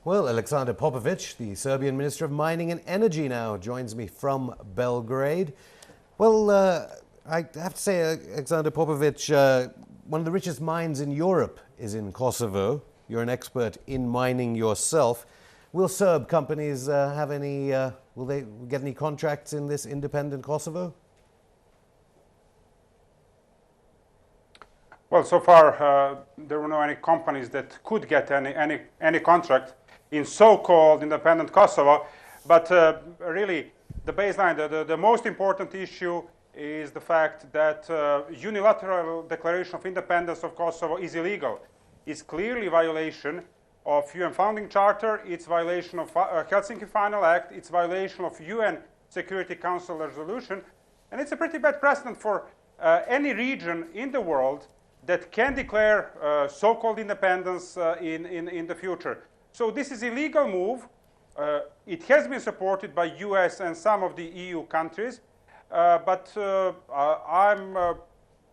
Well, Aleksandar Popovic, the Serbian Minister of Mining and Energy, now joins me from Belgrade. Well, I have to say, Aleksandar Popovic, one of the richest mines in Europe is in Kosovo. You're an expert in mining yourself. Will Serb companies have any, will they get any contracts in this independent Kosovo? Well, so far there were no any companies that could get any contract in so-called independent Kosovo, but really the baseline, the most important issue is the fact that unilateral declaration of independence of Kosovo is illegal. It's clearly violation of UN Founding Charter, it's violation of Helsinki Final Act, it's violation of UN Security Council resolution, and it's a pretty bad precedent for any region in the world that can declare so-called independence in the future. So this is an illegal move. It has been supported by US and some of the EU countries, but I'm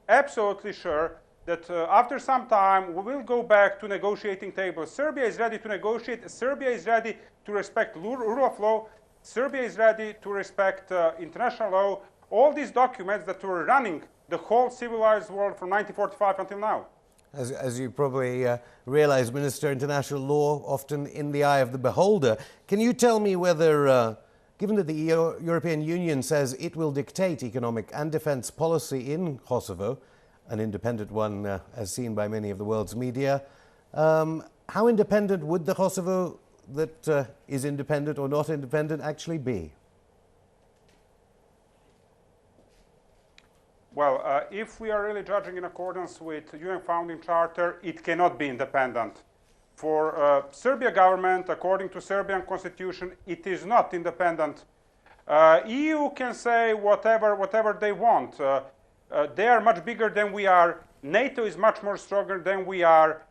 absolutely sure that after some time we will go back to negotiating table. Serbia is ready to negotiate. Serbia is ready to respect rule of law. Serbia is ready to respect international law. All these documents that were running the whole civilized world from 1945 until now. As you probably realize, Minister, international law often in the eye of the beholder. Can you tell me whether, given that the European Union says it will dictate economic and defense policy in Kosovo, an independent one as seen by many of the world's media, how independent would the Kosovo that is independent or not independent actually be? Well, if we are really judging in accordance with UN Founding Charter, it cannot be independent. For Serbia government, according to Serbian constitution, it is not independent. EU can say whatever they want. They are much bigger than we are. NATO is much more stronger than we are.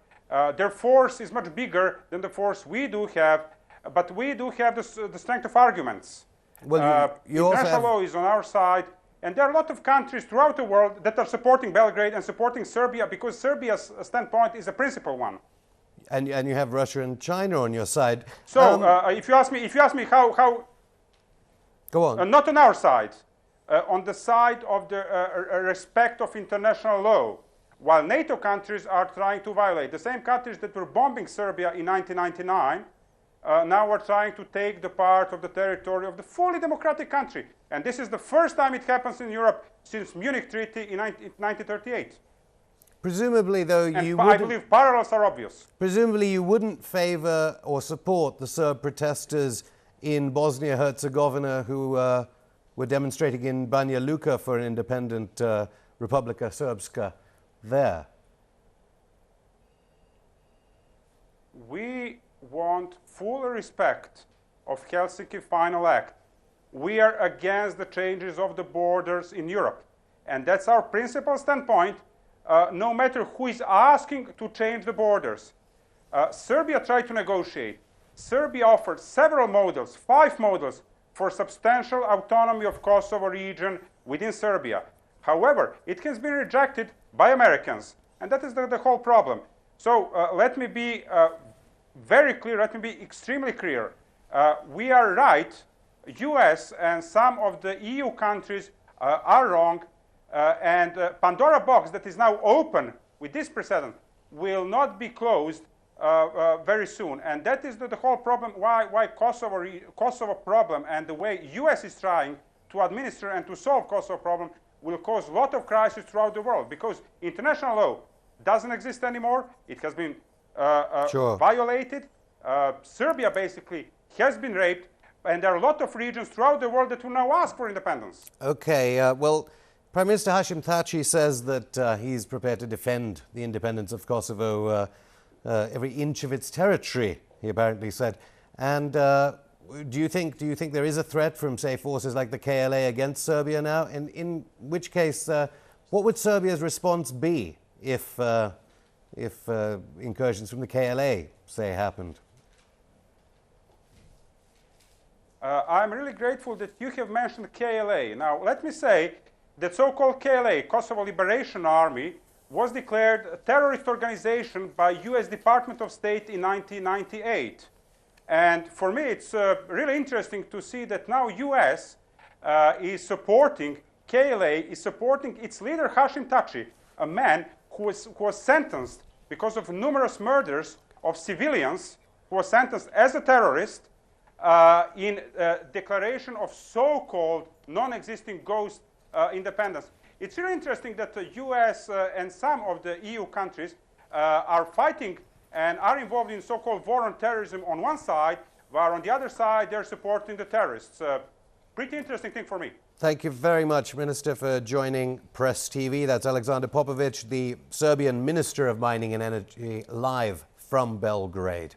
Their force is much bigger than the force we do have, but we do have the strength of arguments. Well, international law is on our side. And there are a lot of countries throughout the world that are supporting Belgrade and supporting Serbia because Serbia's standpoint is a principal one. And you have Russia and China on your side. So if you ask me how go on. Not on our side, on the side of the respect of international law, while NATO countries are trying to violate the same countries that were bombing Serbia in 1999. Now we're trying to take the part of the territory of the fully democratic country. And this is the first time it happens in Europe since Munich Treaty in 1938. Presumably, though, I believe parallels are obvious. Presumably you wouldn't favor or support the Serb protesters in Bosnia-Herzegovina who were demonstrating in Banja Luka for an independent Republika Srpska there. We want full respect of Helsinki Final Act. We are against the changes of the borders in Europe. And that's our principal standpoint, no matter who is asking to change the borders. Serbia tried to negotiate. Serbia offered several models, 5 models, for substantial autonomy of Kosovo region within Serbia. However, it has been rejected by Americans. And that is the whole problem. So let me be very clear, let me be extremely clear. We are right. US and some of the EU countries are wrong. And Pandora box that is now open with this precedent will not be closed very soon. And that is the whole problem why Kosovo problem and the way US is trying to administer and to solve Kosovo problem will cause a lot of crises throughout the world. Because international law doesn't exist anymore. It has been violated. Serbia basically has been raped, and there are a lot of regions throughout the world that will now ask for independence. Okay, well, Prime Minister Hashim Thaçi says that he's prepared to defend the independence of Kosovo, every inch of its territory, he apparently said. And do you think there is a threat from, say, forces like the KLA against Serbia now? And in which case, what would Serbia's response be if incursions from the KLA, say, happened? I'm really grateful that you have mentioned KLA. Now, let me say that so-called KLA, Kosovo Liberation Army, was declared a terrorist organization by US Department of State in 1998. And for me, it's really interesting to see that now US is supporting, KLA is supporting its leader Hashim Tachi, a man who was sentenced because of numerous murders of civilians, who was sentenced as a terrorist in declaration of so-called non-existing ghost independence. It's really interesting that the US and some of the EU countries are fighting and are involved in so-called war on terrorism on one side, while on the other side they're supporting the terrorists. Pretty interesting thing for me. Thank you very much, Minister, for joining Press TV. That's Alexander Popovic, the Serbian Minister of Mining and Energy, live from Belgrade.